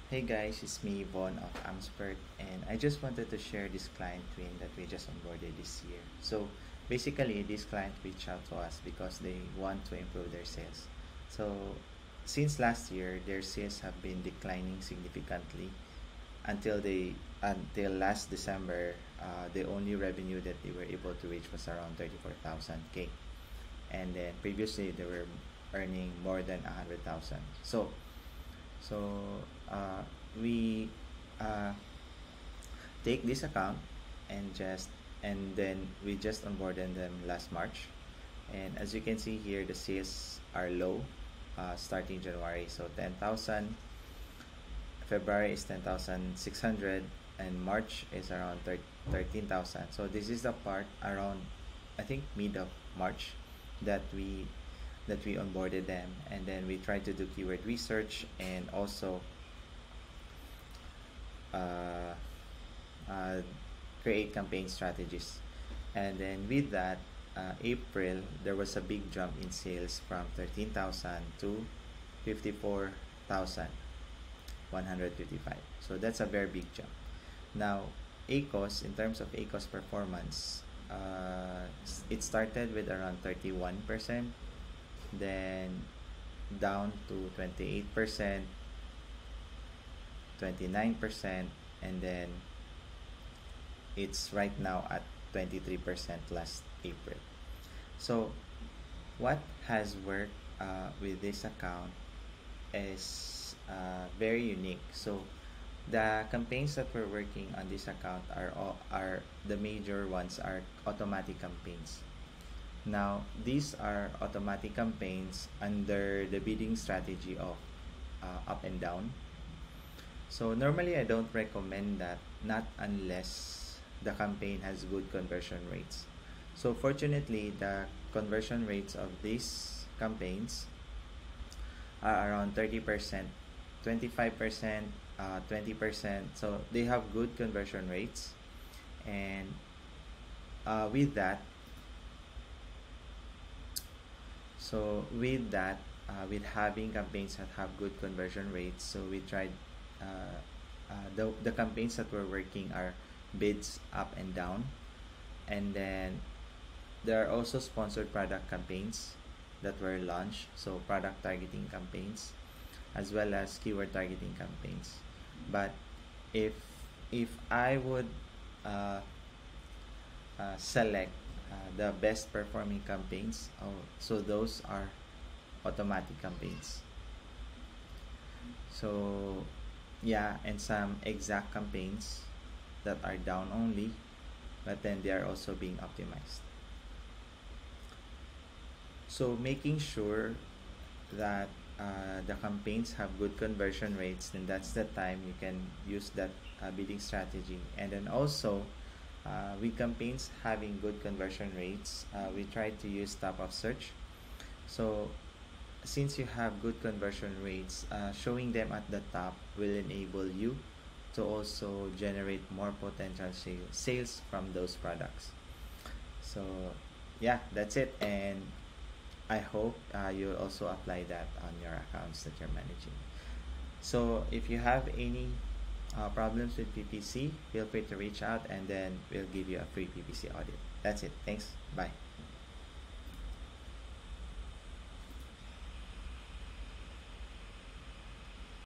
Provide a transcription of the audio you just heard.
Hey guys, it's me Vaughn of Amspert, and I just wanted to share this client win that we just onboarded this year. So basically, this client reached out to us because they want to improve their sales. So since last year, their sales have been declining significantly until last December. The only revenue that they were able to reach was around 34,000 k, and then previously they were earning more than 100,000. So uh, we uh, take this account and then we just onboarded them last March. And as you can see here, the sales are low starting January. So 10,000, February is 10,600, and March is around 13,000. So this is the part around, I think, mid of March that we onboarded them, and then we tried to do keyword research and also uh, uh, create campaign strategies. And then with that, April, there was a big jump in sales from 13,000 to 54,155. So that's a very big jump. Now, ACOS, in terms of ACOS performance, it started with around 31%, then down to 28%, 29%, and then it's right now at 23% last April. So what has worked with this account is very unique. So the campaigns that we're working on this account are the major ones are automatic campaigns. Now, these are automatic campaigns under the bidding strategy of up and down. So normally I don't recommend that, not unless the campaign has good conversion rates. So fortunately, the conversion rates of these campaigns are around 30%, 25%, 20%. So they have good conversion rates. And with that, with having campaigns that have good conversion rates, so we tried the campaigns that we're working are bids up and down, and then there are also sponsored product campaigns that were launched, so product targeting campaigns as well as keyword targeting campaigns. But if I would uh, select the best performing campaigns, so those are automatic campaigns. So yeah, and some exact campaigns that are down only, but then they are also being optimized. So making sure that the campaigns have good conversion rates, then that's the time you can use that bidding strategy. And then also with campaigns having good conversion rates, we try to use top of search. So since you have good conversion rates, showing them at the top will enable you to also generate more potential sales from those products. So yeah, that's it, and I hope you'll also apply that on your accounts that you're managing. So if you have any problems with PPC, feel free to reach out, and then we'll give you a free PPC audit. That's it. Thanks. Bye.